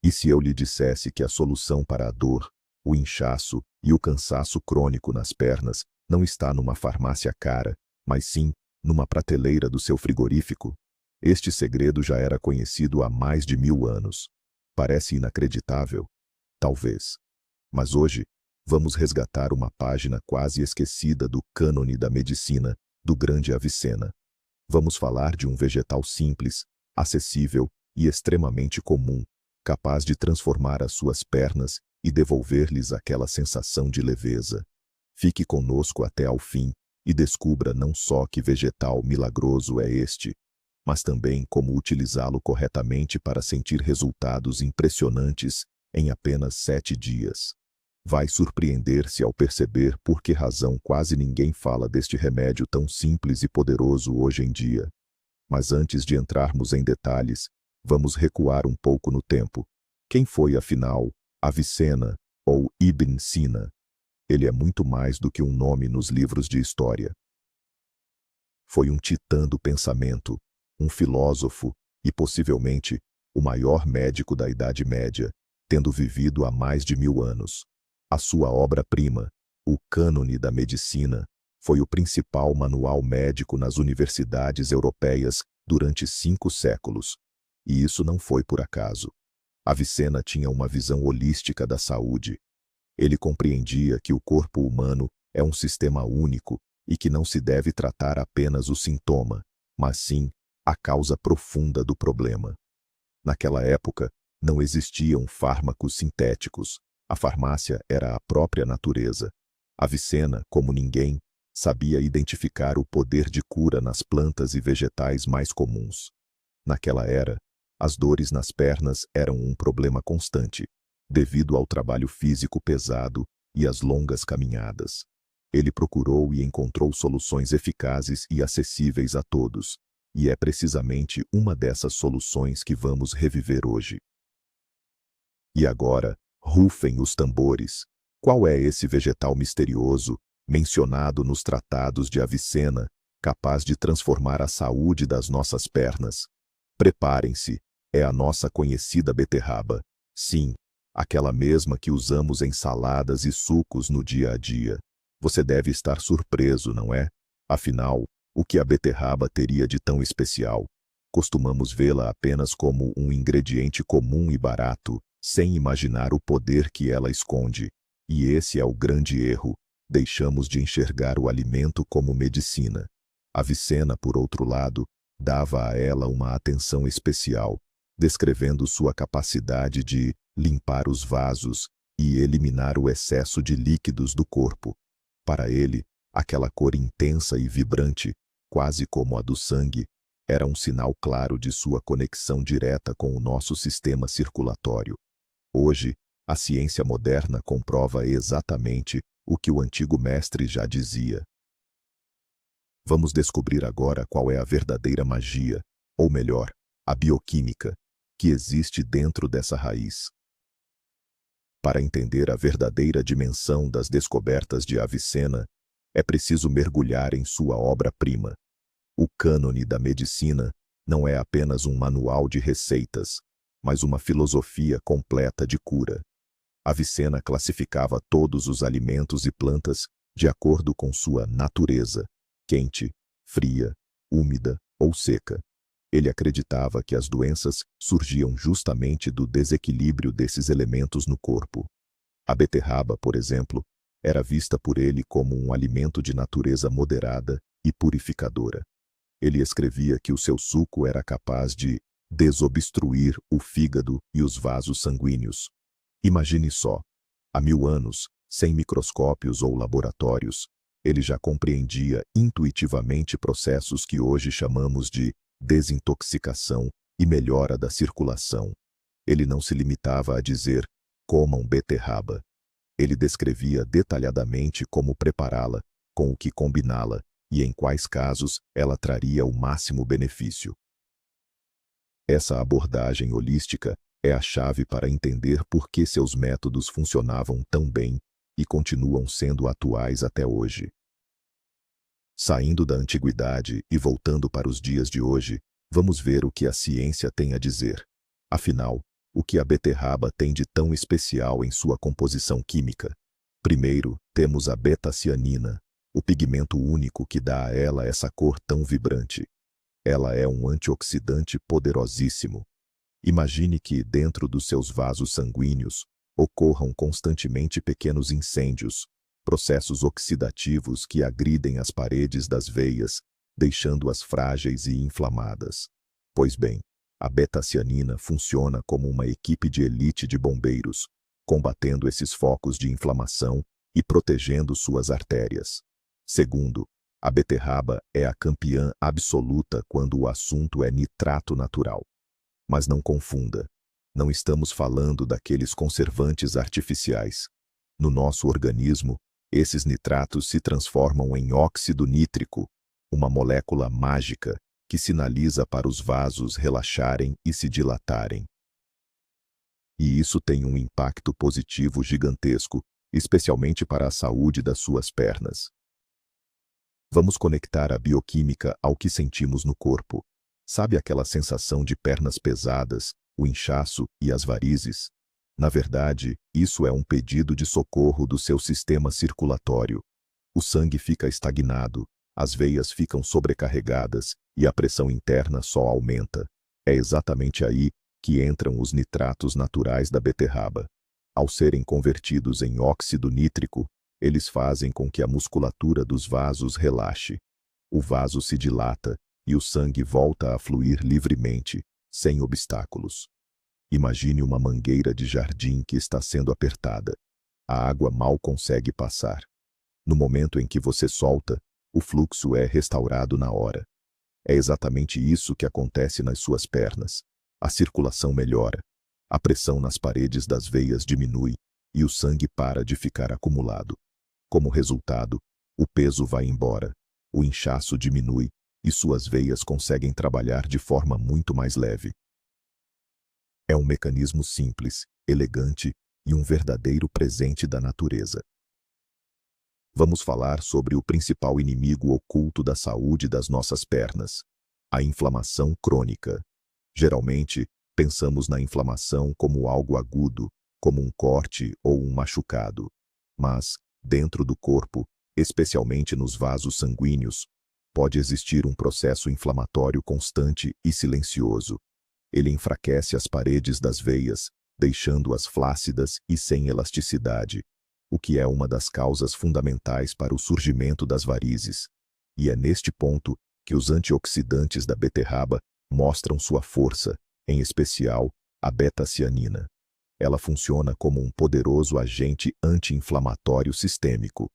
E se eu lhe dissesse que a solução para a dor, o inchaço e o cansaço crônico nas pernas não está numa farmácia cara, mas sim numa prateleira do seu frigorífico? Este segredo já era conhecido há mais de 1000 anos. Parece inacreditável? Talvez. Mas hoje, vamos resgatar uma página quase esquecida do cânone da medicina do grande Avicena. Vamos falar de um vegetal simples, acessível e extremamente comum, capaz de transformar as suas pernas e devolver-lhes aquela sensação de leveza. Fique conosco até ao fim e descubra não só que vegetal milagroso é este, mas também como utilizá-lo corretamente para sentir resultados impressionantes em apenas 7 dias. Vai surpreender-se ao perceber por que razão quase ninguém fala deste remédio tão simples e poderoso hoje em dia. Mas antes de entrarmos em detalhes, vamos recuar um pouco no tempo. Quem foi, afinal, Avicena ou Ibn Sina? Ele é muito mais do que um nome nos livros de história. Foi um titã do pensamento, um filósofo e, possivelmente, o maior médico da Idade Média, tendo vivido há mais de 1000 anos. A sua obra-prima, o Cânone da Medicina, foi o principal manual médico nas universidades europeias durante 5 séculos. E isso não foi por acaso. Avicena tinha uma visão holística da saúde. Ele compreendia que o corpo humano é um sistema único e que não se deve tratar apenas o sintoma, mas sim a causa profunda do problema. Naquela época, não existiam fármacos sintéticos. A farmácia era a própria natureza. Avicena, como ninguém, sabia identificar o poder de cura nas plantas e vegetais mais comuns. Naquela era, as dores nas pernas eram um problema constante, devido ao trabalho físico pesado e às longas caminhadas. Ele procurou e encontrou soluções eficazes e acessíveis a todos, e é precisamente uma dessas soluções que vamos reviver hoje. E agora, rufem os tambores. Qual é esse vegetal misterioso, mencionado nos tratados de Avicena, capaz de transformar a saúde das nossas pernas? Preparem-se, é a nossa conhecida beterraba. Sim, aquela mesma que usamos em saladas e sucos no dia a dia. Você deve estar surpreso, não é? Afinal, o que a beterraba teria de tão especial? Costumamos vê-la apenas como um ingrediente comum e barato, sem imaginar o poder que ela esconde. E esse é o grande erro. Deixamos de enxergar o alimento como medicina. Avicena, por outro lado, dava a ela uma atenção especial, descrevendo sua capacidade de limpar os vasos e eliminar o excesso de líquidos do corpo. Para ele, aquela cor intensa e vibrante, quase como a do sangue, era um sinal claro de sua conexão direta com o nosso sistema circulatório. Hoje, a ciência moderna comprova exatamente o que o antigo mestre já dizia. Vamos descobrir agora qual é a verdadeira magia, ou melhor, a bioquímica, que existe dentro dessa raiz. Para entender a verdadeira dimensão das descobertas de Avicena, é preciso mergulhar em sua obra-prima. O Cânone da Medicina não é apenas um manual de receitas, mas uma filosofia completa de cura. Avicena classificava todos os alimentos e plantas de acordo com sua natureza, quente, fria, úmida ou seca. Ele acreditava que as doenças surgiam justamente do desequilíbrio desses elementos no corpo. A beterraba, por exemplo, era vista por ele como um alimento de natureza moderada e purificadora. Ele escrevia que o seu suco era capaz de desobstruir o fígado e os vasos sanguíneos. Imagine só, há 1000 anos, sem microscópios ou laboratórios, ele já compreendia intuitivamente processos que hoje chamamos de desintoxicação e melhora da circulação. Ele não se limitava a dizer, comam beterraba. Ele descrevia detalhadamente como prepará-la, com o que combiná-la e em quais casos ela traria o máximo benefício. Essa abordagem holística é a chave para entender por que seus métodos funcionavam tão bem e continuam sendo atuais até hoje. Saindo da antiguidade e voltando para os dias de hoje, vamos ver o que a ciência tem a dizer. Afinal, O que a beterraba tem de tão especial em sua composição química? Primeiro, temos a beta-cianina, o pigmento único que dá a ela essa cor tão vibrante. Ela é um antioxidante poderosíssimo. Imagine que, dentro dos seus vasos sanguíneos, ocorram constantemente pequenos incêndios, processos oxidativos que agridem as paredes das veias, deixando-as frágeis e inflamadas. Pois bem, a beta-cianina funciona como uma equipe de elite de bombeiros, combatendo esses focos de inflamação e protegendo suas artérias. Segundo, a beterraba é a campeã absoluta quando o assunto é nitrato natural. Mas não confunda, não estamos falando daqueles conservantes artificiais. No nosso organismo, esses nitratos se transformam em óxido nítrico, uma molécula mágica que sinaliza para os vasos relaxarem e se dilatarem. E isso tem um impacto positivo gigantesco, especialmente para a saúde das suas pernas. Vamos conectar a bioquímica ao que sentimos no corpo. Sabe aquela sensação de pernas pesadas, o inchaço e as varizes? Na verdade, isso é um pedido de socorro do seu sistema circulatório. O sangue fica estagnado, as veias ficam sobrecarregadas e a pressão interna só aumenta. É exatamente aí que entram os nitratos naturais da beterraba. Ao serem convertidos em óxido nítrico, eles fazem com que a musculatura dos vasos relaxe. O vaso se dilata e o sangue volta a fluir livremente, sem obstáculos. Imagine uma mangueira de jardim que está sendo apertada. A água mal consegue passar. No momento em que você solta, o fluxo é restaurado na hora. É exatamente isso que acontece nas suas pernas. A circulação melhora, a pressão nas paredes das veias diminui e o sangue para de ficar acumulado. Como resultado, o peso vai embora, o inchaço diminui e suas veias conseguem trabalhar de forma muito mais leve. É um mecanismo simples, elegante e um verdadeiro presente da natureza. Vamos falar sobre o principal inimigo oculto da saúde das nossas pernas: a inflamação crônica. Geralmente, pensamos na inflamação como algo agudo, como um corte ou um machucado. Mas, dentro do corpo, especialmente nos vasos sanguíneos, pode existir um processo inflamatório constante e silencioso. Ele enfraquece as paredes das veias, deixando-as flácidas e sem elasticidade, o que é uma das causas fundamentais para o surgimento das varizes. E é neste ponto que os antioxidantes da beterraba mostram sua força, em especial a beta-cianina. Ela funciona como um poderoso agente anti-inflamatório sistêmico.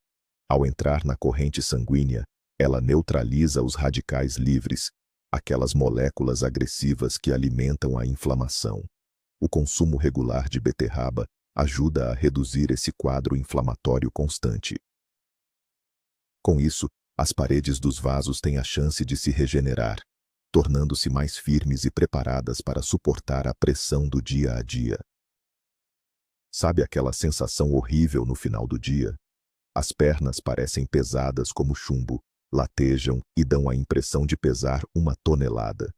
Ao entrar na corrente sanguínea, ela neutraliza os radicais livres, aquelas moléculas agressivas que alimentam a inflamação. O consumo regular de beterraba ajuda a reduzir esse quadro inflamatório constante. Com isso, as paredes dos vasos têm a chance de se regenerar, tornando-se mais firmes e preparadas para suportar a pressão do dia a dia. Sabe aquela sensação horrível no final do dia? As pernas parecem pesadas como chumbo, latejam e dão a impressão de pesar 1 tonelada.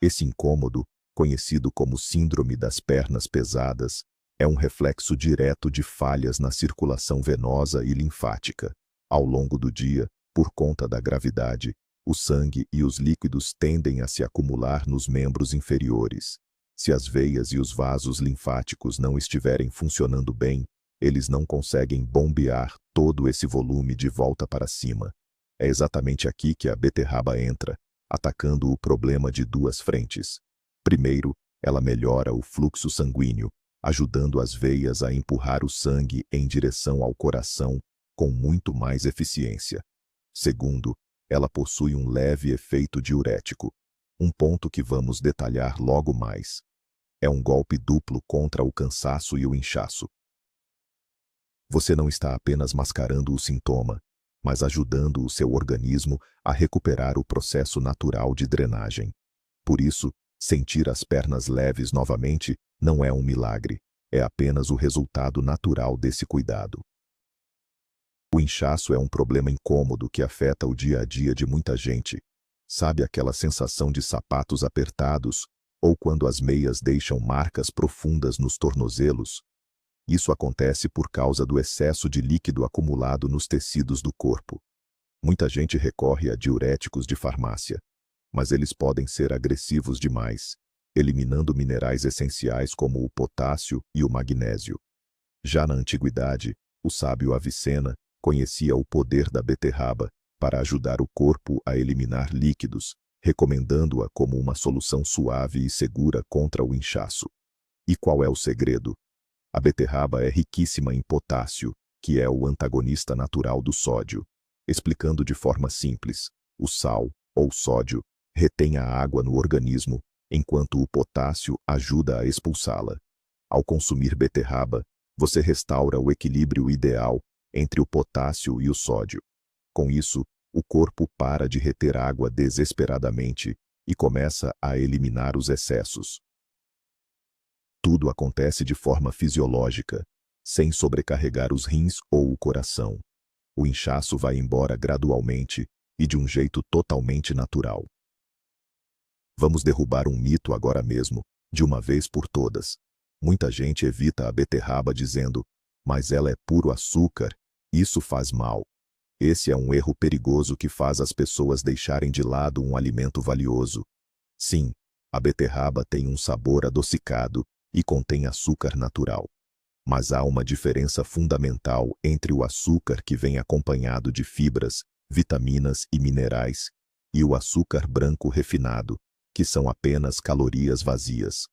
Esse incômodo, conhecido como síndrome das pernas pesadas, é um reflexo direto de falhas na circulação venosa e linfática. Ao longo do dia, por conta da gravidade, o sangue e os líquidos tendem a se acumular nos membros inferiores. Se as veias e os vasos linfáticos não estiverem funcionando bem, eles não conseguem bombear todo esse volume de volta para cima. É exatamente aqui que a beterraba entra, atacando o problema de duas frentes. Primeiro, ela melhora o fluxo sanguíneo, ajudando as veias a empurrar o sangue em direção ao coração com muito mais eficiência. Segundo, ela possui um leve efeito diurético, um ponto que vamos detalhar logo mais. É um golpe duplo contra o cansaço e o inchaço. Você não está apenas mascarando o sintoma, mas ajudando o seu organismo a recuperar o processo natural de drenagem. Por isso, sentir as pernas leves novamente não é um milagre, é apenas o resultado natural desse cuidado. O inchaço é um problema incômodo que afeta o dia a dia de muita gente. Sabe aquela sensação de sapatos apertados, ou quando as meias deixam marcas profundas nos tornozelos. Isso acontece por causa do excesso de líquido acumulado nos tecidos do corpo. Muita gente recorre a diuréticos de farmácia, mas eles podem ser agressivos demais, eliminando minerais essenciais como o potássio e o magnésio. Já na antiguidade, o sábio Avicena conhecia o poder da beterraba para ajudar o corpo a eliminar líquidos, recomendando-a como uma solução suave e segura contra o inchaço. E qual é o segredo? A beterraba é riquíssima em potássio, que é o antagonista natural do sódio. Explicando de forma simples, o sal, ou sódio, retém a água no organismo, enquanto o potássio ajuda a expulsá-la. Ao consumir beterraba, você restaura o equilíbrio ideal entre o potássio e o sódio. Com isso, o corpo para de reter água desesperadamente e começa a eliminar os excessos. Tudo acontece de forma fisiológica, sem sobrecarregar os rins ou o coração. O inchaço vai embora gradualmente e de um jeito totalmente natural. Vamos derrubar um mito agora mesmo, de uma vez por todas. Muita gente evita a beterraba dizendo, mas ela é puro açúcar, isso faz mal. Esse é um erro perigoso que faz as pessoas deixarem de lado um alimento valioso. Sim, a beterraba tem um sabor adocicado e contém açúcar natural. Mas há uma diferença fundamental entre o açúcar que vem acompanhado de fibras, vitaminas e minerais, e o açúcar branco refinado, que são apenas calorias vazias.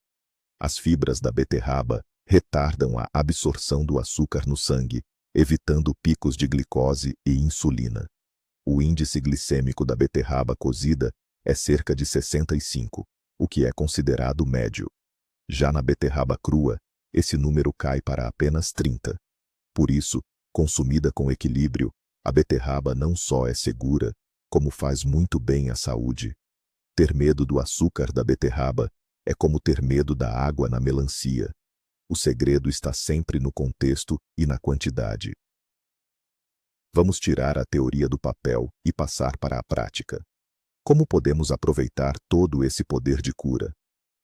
As fibras da beterraba retardam a absorção do açúcar no sangue, evitando picos de glicose e insulina. O índice glicêmico da beterraba cozida é cerca de 65, o que é considerado médio. Já na beterraba crua, esse número cai para apenas 30. Por isso, consumida com equilíbrio, a beterraba não só é segura, como faz muito bem à saúde. Ter medo do açúcar da beterraba é como ter medo da água na melancia. O segredo está sempre no contexto e na quantidade. Vamos tirar a teoria do papel e passar para a prática. Como podemos aproveitar todo esse poder de cura?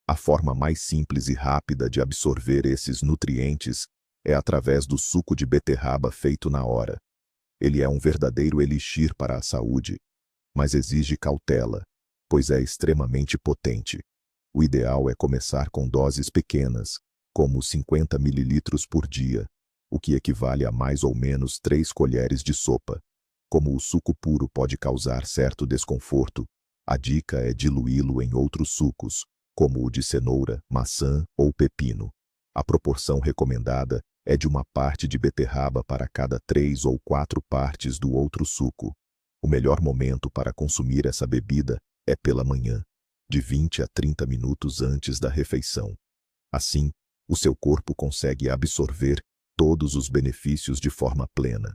A forma mais simples e rápida de absorver esses nutrientes é através do suco de beterraba feito na hora. Ele é um verdadeiro elixir para a saúde, mas exige cautela, pois é extremamente potente. O ideal é começar com doses pequenas, como 50 ml por dia, o que equivale a mais ou menos 3 colheres de sopa. Como o suco puro pode causar certo desconforto, a dica é diluí-lo em outros sucos, como o de cenoura, maçã ou pepino. A proporção recomendada é de uma parte de beterraba para cada 3 ou 4 partes do outro suco. O melhor momento para consumir essa bebida é pela manhã, de 20 a 30 minutos antes da refeição. Assim, o seu corpo consegue absorver todos os benefícios de forma plena.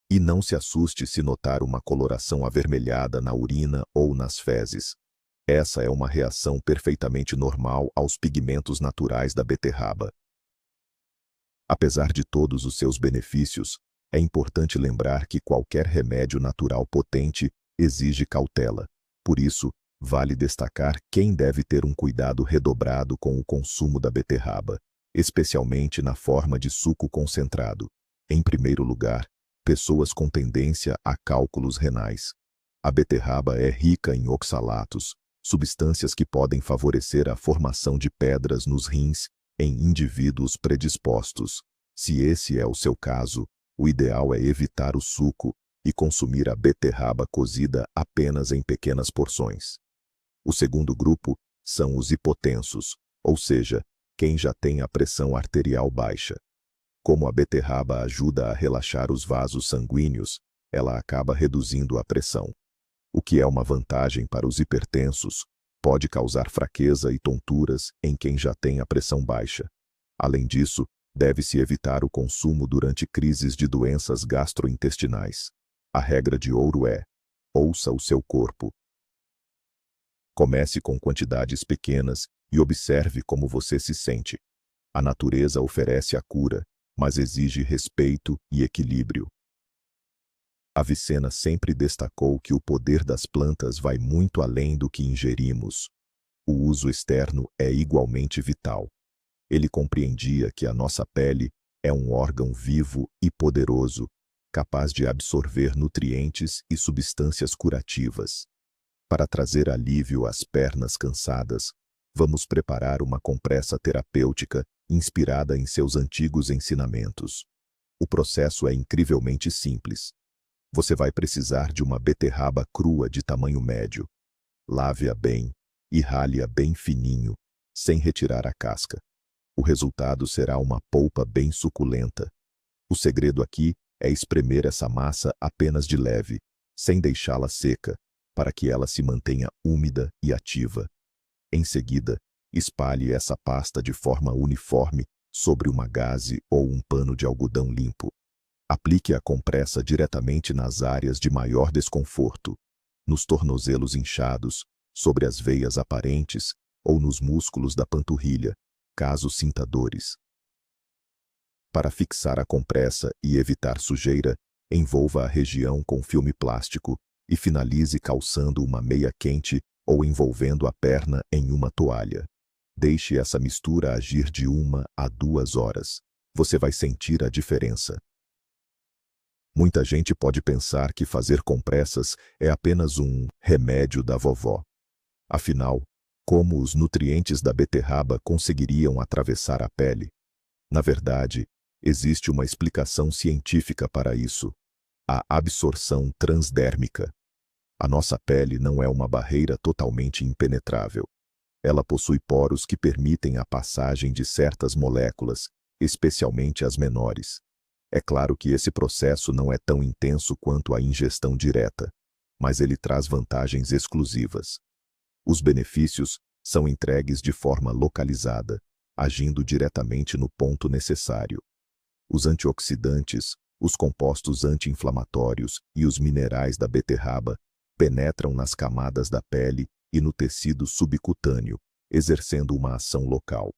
E não se assuste se notar uma coloração avermelhada na urina ou nas fezes. Essa é uma reação perfeitamente normal aos pigmentos naturais da beterraba. Apesar de todos os seus benefícios, é importante lembrar que qualquer remédio natural potente exige cautela. Por isso, vale destacar quem deve ter um cuidado redobrado com o consumo da beterraba, especialmente na forma de suco concentrado. Em primeiro lugar, pessoas com tendência a cálculos renais. A beterraba é rica em oxalatos, substâncias que podem favorecer a formação de pedras nos rins em indivíduos predispostos. Se esse é o seu caso, o ideal é evitar o suco e consumir a beterraba cozida apenas em pequenas porções. O segundo grupo são os hipotensos, ou seja, quem já tem a pressão arterial baixa. Como a beterraba ajuda a relaxar os vasos sanguíneos, ela acaba reduzindo a pressão. O que é uma vantagem para os hipertensos, pode causar fraqueza e tonturas em quem já tem a pressão baixa. Além disso, deve-se evitar o consumo durante crises de doenças gastrointestinais. A regra de ouro é: ouça o seu corpo. Comece com quantidades pequenas e observe como você se sente. A natureza oferece a cura, mas exige respeito e equilíbrio. Avicena sempre destacou que o poder das plantas vai muito além do que ingerimos. o uso externo é igualmente vital. Ele compreendia que a nossa pele é um órgão vivo e poderoso, capaz de absorver nutrientes e substâncias curativas. Para trazer alívio às pernas cansadas, vamos preparar uma compressa terapêutica inspirada em seus antigos ensinamentos. O processo é incrivelmente simples. Você vai precisar de uma beterraba crua de tamanho médio. Lave-a bem e rale-a bem fininho, sem retirar a casca. O resultado será uma polpa bem suculenta. O segredo aqui é espremer essa massa apenas de leve, sem deixá-la seca, para que ela se mantenha úmida e ativa. Em seguida, espalhe essa pasta de forma uniforme sobre uma gaze ou um pano de algodão limpo. Aplique a compressa diretamente nas áreas de maior desconforto, nos tornozelos inchados, sobre as veias aparentes ou nos músculos da panturrilha, caso sinta dores. Para fixar a compressa e evitar sujeira, envolva a região com filme plástico e finalize calçando uma meia quente ou envolvendo a perna em uma toalha. Deixe essa mistura agir de 1 a 2 horas. Você vai sentir a diferença. Muita gente pode pensar que fazer compressas é apenas um remédio da vovó. Afinal, como os nutrientes da beterraba conseguiriam atravessar a pele? Na verdade, existe uma explicação científica para isso: a absorção transdérmica. A nossa pele não é uma barreira totalmente impenetrável. Ela possui poros que permitem a passagem de certas moléculas, especialmente as menores. É claro que esse processo não é tão intenso quanto a ingestão direta, mas ele traz vantagens exclusivas. Os benefícios são entregues de forma localizada, agindo diretamente no ponto necessário. Os antioxidantes, os compostos anti-inflamatórios e os minerais da beterraba penetram nas camadas da pele e no tecido subcutâneo, exercendo uma ação local.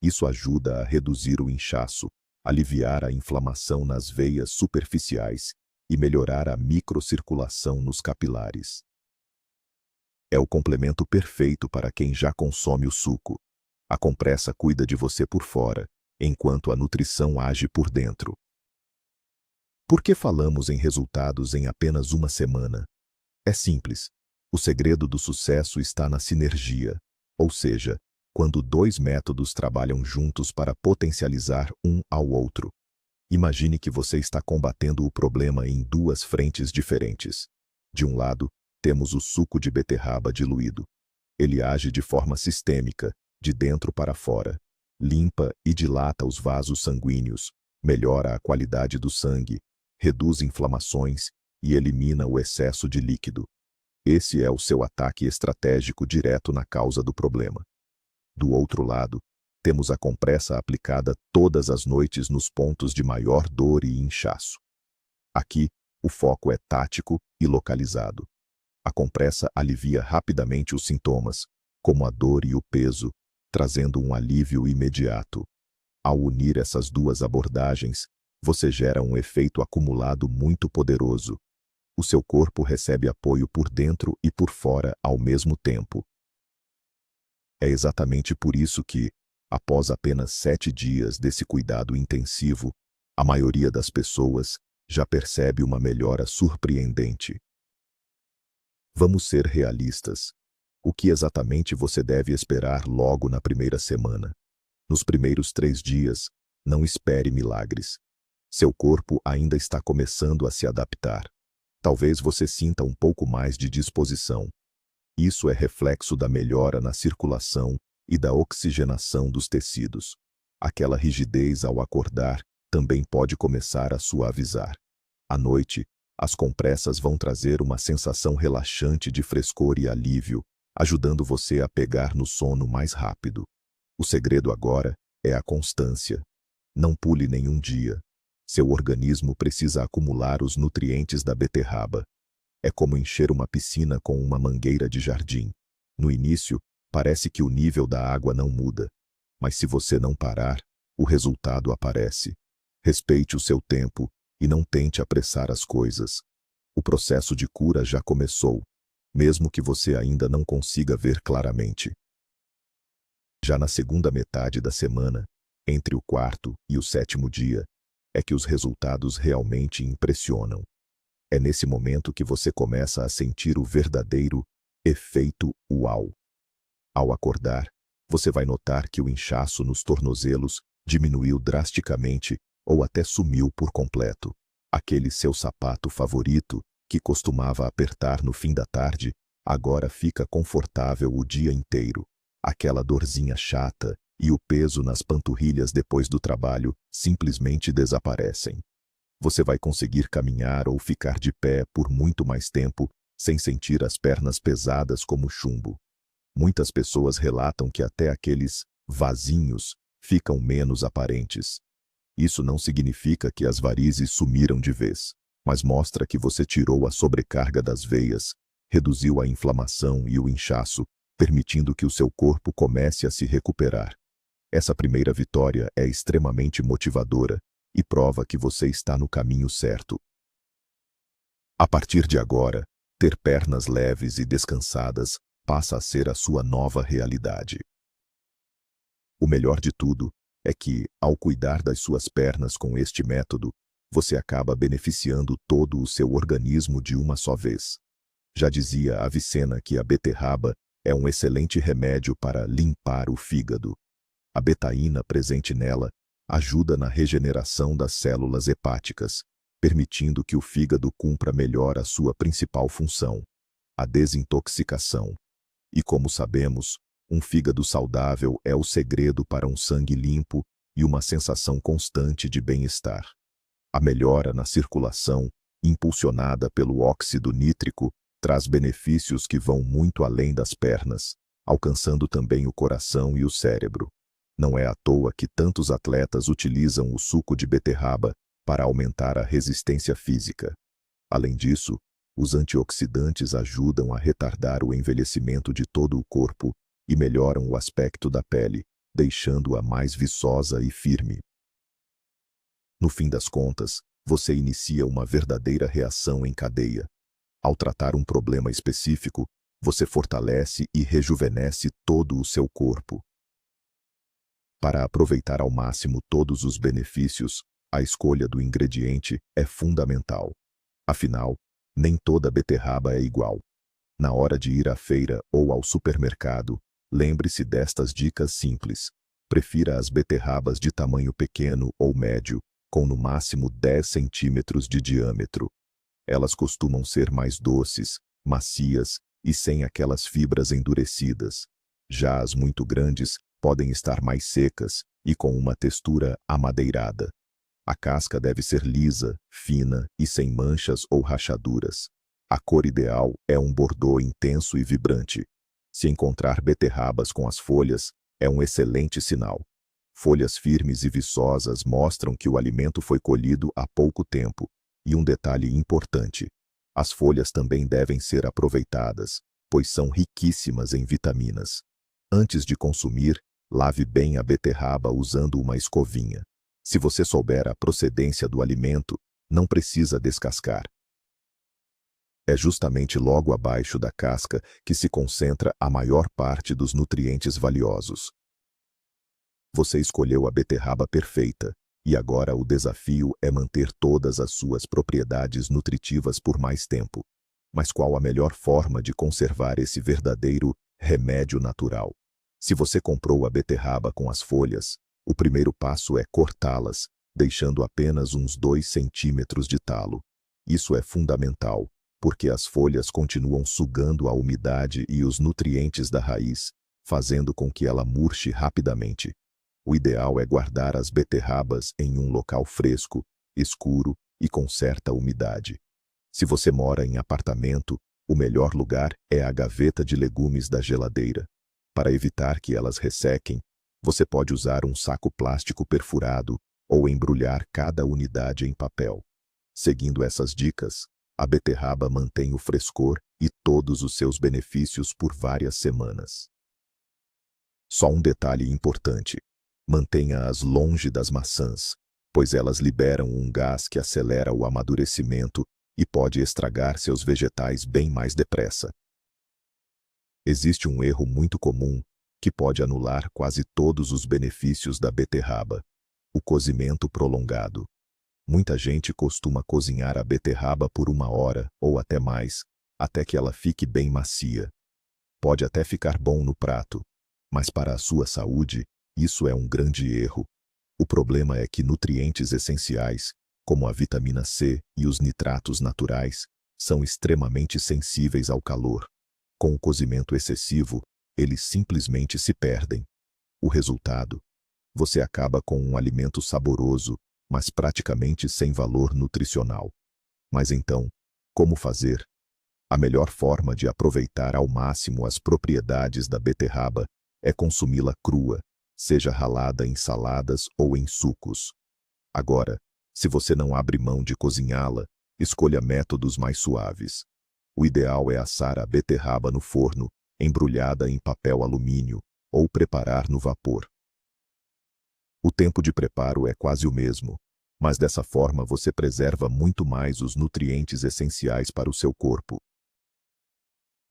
Isso ajuda a reduzir o inchaço, aliviar a inflamação nas veias superficiais e melhorar a microcirculação nos capilares. É o complemento perfeito para quem já consome o suco. A compressa cuida de você por fora, enquanto a nutrição age por dentro. Por que falamos em resultados em apenas 1 semana? É simples. O segredo do sucesso está na sinergia, ou seja, quando 2 métodos trabalham juntos para potencializar um ao outro. Imagine que você está combatendo o problema em 2 frentes diferentes. De um lado, temos o suco de beterraba diluído. Ele age de forma sistêmica, de dentro para fora. Limpa e dilata os vasos sanguíneos, melhora a qualidade do sangue, reduz inflamações e elimina o excesso de líquido. Esse é o seu ataque estratégico direto na causa do problema. Do outro lado, temos a compressa aplicada todas as noites nos pontos de maior dor e inchaço. Aqui, o foco é tático e localizado. A compressa alivia rapidamente os sintomas, como a dor e o peso, trazendo um alívio imediato. Ao unir essas 2 abordagens, você gera um efeito acumulado muito poderoso. O seu corpo recebe apoio por dentro e por fora ao mesmo tempo. É exatamente por isso que, após apenas 7 dias desse cuidado intensivo, a maioria das pessoas já percebe uma melhora surpreendente. Vamos ser realistas. O que exatamente você deve esperar logo na primeira semana? Nos primeiros 3 dias, não espere milagres. Seu corpo ainda está começando a se adaptar. Talvez você sinta um pouco mais de disposição. Isso é reflexo da melhora na circulação e da oxigenação dos tecidos. Aquela rigidez ao acordar também pode começar a suavizar. À noite, as compressas vão trazer uma sensação relaxante de frescor e alívio, ajudando você a pegar no sono mais rápido. O segredo agora é a constância. Não pule nenhum dia. Seu organismo precisa acumular os nutrientes da beterraba. É como encher uma piscina com uma mangueira de jardim. No início, parece que o nível da água não muda. Mas se você não parar, o resultado aparece. Respeite o seu tempo e não tente apressar as coisas. O processo de cura já começou, mesmo que você ainda não consiga ver claramente. Já na segunda metade da semana, entre o quarto e o sétimo dia, é que os resultados realmente impressionam. É nesse momento que você começa a sentir o verdadeiro efeito uau. Ao acordar, você vai notar que o inchaço nos tornozelos diminuiu drasticamente ou até sumiu por completo. Aquele seu sapato favorito, que costumava apertar no fim da tarde, agora fica confortável o dia inteiro. Aquela dorzinha chata e o peso nas panturrilhas depois do trabalho simplesmente desaparecem. Você vai conseguir caminhar ou ficar de pé por muito mais tempo sem sentir as pernas pesadas como chumbo. Muitas pessoas relatam que até aqueles vasinhos ficam menos aparentes. Isso não significa que as varizes sumiram de vez, mas mostra que você tirou a sobrecarga das veias, reduziu a inflamação e o inchaço, permitindo que o seu corpo comece a se recuperar. Essa primeira vitória é extremamente motivadora e prova que você está no caminho certo. A partir de agora, ter pernas leves e descansadas passa a ser a sua nova realidade. O melhor de tudo é que, ao cuidar das suas pernas com este método, você acaba beneficiando todo o seu organismo de uma só vez. Já dizia Avicena que a beterraba é um excelente remédio para limpar o fígado. A betaína presente nela ajuda na regeneração das células hepáticas, permitindo que o fígado cumpra melhor a sua principal função, a desintoxicação. E como sabemos, um fígado saudável é o segredo para um sangue limpo e uma sensação constante de bem-estar. A melhora na circulação, impulsionada pelo óxido nítrico, traz benefícios que vão muito além das pernas, alcançando também o coração e o cérebro. Não é à toa que tantos atletas utilizam o suco de beterraba para aumentar a resistência física. Além disso, os antioxidantes ajudam a retardar o envelhecimento de todo o corpo e melhoram o aspecto da pele, deixando-a mais viçosa e firme. No fim das contas, você inicia uma verdadeira reação em cadeia. Ao tratar um problema específico, você fortalece e rejuvenesce todo o seu corpo. Para aproveitar ao máximo todos os benefícios, a escolha do ingrediente é fundamental. Afinal, nem toda beterraba é igual. Na hora de ir à feira ou ao supermercado, lembre-se destas dicas simples. Prefira as beterrabas de tamanho pequeno ou médio, com no máximo 10 centímetros de diâmetro. Elas costumam ser mais doces, macias e sem aquelas fibras endurecidas. Já as muito grandes podem estar mais secas e com uma textura amadeirada. A casca deve ser lisa, fina e sem manchas ou rachaduras. A cor ideal é um bordô intenso e vibrante. Se encontrar beterrabas com as folhas, é um excelente sinal. Folhas firmes e viçosas mostram que o alimento foi colhido há pouco tempo. E um detalhe importante: as folhas também devem ser aproveitadas, pois são riquíssimas em vitaminas. Antes de consumir, lave bem a beterraba usando uma escovinha. Se você souber a procedência do alimento, não precisa descascar. É justamente logo abaixo da casca que se concentra a maior parte dos nutrientes valiosos. Você escolheu a beterraba perfeita, e agora o desafio é manter todas as suas propriedades nutritivas por mais tempo. Mas qual a melhor forma de conservar esse verdadeiro remédio natural? Se você comprou a beterraba com as folhas, o primeiro passo é cortá-las, deixando apenas uns 2 centímetros de talo. Isso é fundamental, porque as folhas continuam sugando a umidade e os nutrientes da raiz, fazendo com que ela murche rapidamente. O ideal é guardar as beterrabas em um local fresco, escuro e com certa umidade. Se você mora em apartamento, o melhor lugar é a gaveta de legumes da geladeira. Para evitar que elas ressequem, você pode usar um saco plástico perfurado ou embrulhar cada unidade em papel. Seguindo essas dicas, a beterraba mantém o frescor e todos os seus benefícios por várias semanas. Só um detalhe importante: mantenha-as longe das maçãs, pois elas liberam um gás que acelera o amadurecimento e pode estragar seus vegetais bem mais depressa. Existe um erro muito comum, que pode anular quase todos os benefícios da beterraba. O cozimento prolongado. Muita gente costuma cozinhar a beterraba por 1 hora ou até mais, até que ela fique bem macia. Pode até ficar bom no prato, mas para a sua saúde, isso é um grande erro. O problema é que nutrientes essenciais, como a vitamina C e os nitratos naturais, são extremamente sensíveis ao calor. Com o cozimento excessivo, eles simplesmente se perdem. O resultado? Você acaba com um alimento saboroso, mas praticamente sem valor nutricional. Mas então, como fazer? A melhor forma de aproveitar ao máximo as propriedades da beterraba é consumi-la crua, seja ralada em saladas ou em sucos. Agora, se você não abre mão de cozinhá-la, escolha métodos mais suaves. O ideal é assar a beterraba no forno, embrulhada em papel alumínio, ou preparar no vapor. O tempo de preparo é quase o mesmo, mas dessa forma você preserva muito mais os nutrientes essenciais para o seu corpo.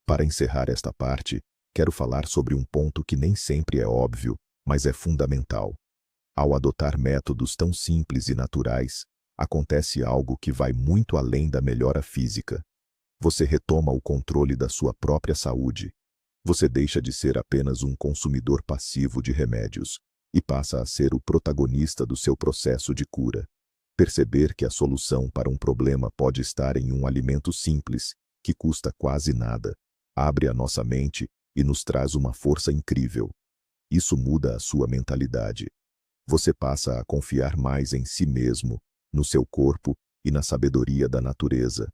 Para encerrar esta parte, quero falar sobre um ponto que nem sempre é óbvio, mas é fundamental. Ao adotar métodos tão simples e naturais, acontece algo que vai muito além da melhora física. Você retoma o controle da sua própria saúde. Você deixa de ser apenas um consumidor passivo de remédios e passa a ser o protagonista do seu processo de cura. Perceber que a solução para um problema pode estar em um alimento simples, que custa quase nada, abre a nossa mente e nos traz uma força incrível. Isso muda a sua mentalidade. Você passa a confiar mais em si mesmo, no seu corpo e na sabedoria da natureza.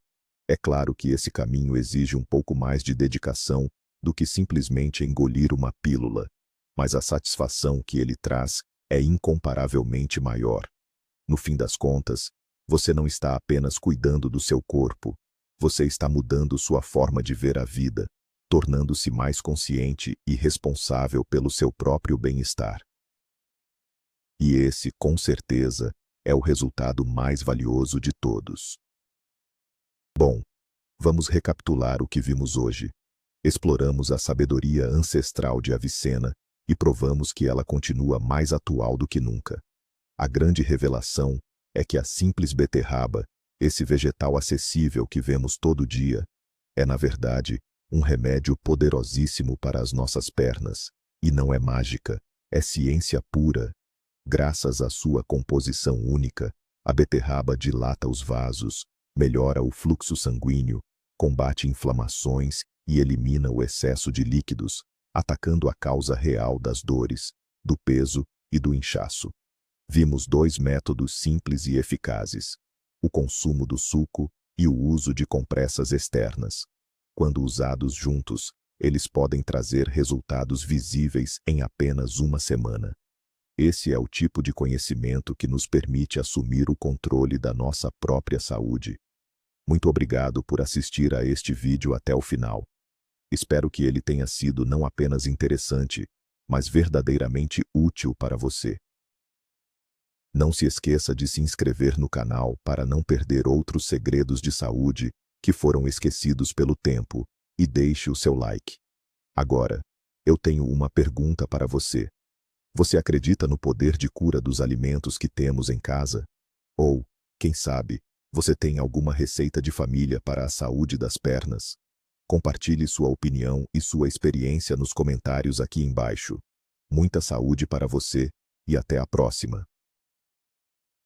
É claro que esse caminho exige um pouco mais de dedicação do que simplesmente engolir uma pílula, mas a satisfação que ele traz é incomparavelmente maior. No fim das contas, você não está apenas cuidando do seu corpo, você está mudando sua forma de ver a vida, tornando-se mais consciente e responsável pelo seu próprio bem-estar. E esse, com certeza, é o resultado mais valioso de todos. Bom, vamos recapitular o que vimos hoje. Exploramos a sabedoria ancestral de Avicena e provamos que ela continua mais atual do que nunca. A grande revelação é que a simples beterraba, esse vegetal acessível que vemos todo dia, é, na verdade, um remédio poderosíssimo para as nossas pernas. E não é mágica, é ciência pura. Graças à sua composição única, a beterraba dilata os vasos, melhora o fluxo sanguíneo, combate inflamações e elimina o excesso de líquidos, atacando a causa real das dores, do peso e do inchaço. Vimos 2 métodos simples e eficazes: o consumo do suco e o uso de compressas externas. Quando usados juntos, eles podem trazer resultados visíveis em apenas 1 semana. Esse é o tipo de conhecimento que nos permite assumir o controle da nossa própria saúde. Muito obrigado por assistir a este vídeo até o final. Espero que ele tenha sido não apenas interessante, mas verdadeiramente útil para você. Não se esqueça de se inscrever no canal para não perder outros segredos de saúde que foram esquecidos pelo tempo, e deixe o seu like. Agora, eu tenho uma pergunta para você. Você acredita no poder de cura dos alimentos que temos em casa? Ou, quem sabe, você tem alguma receita de família para a saúde das pernas? Compartilhe sua opinião e sua experiência nos comentários aqui embaixo. Muita saúde para você e até a próxima!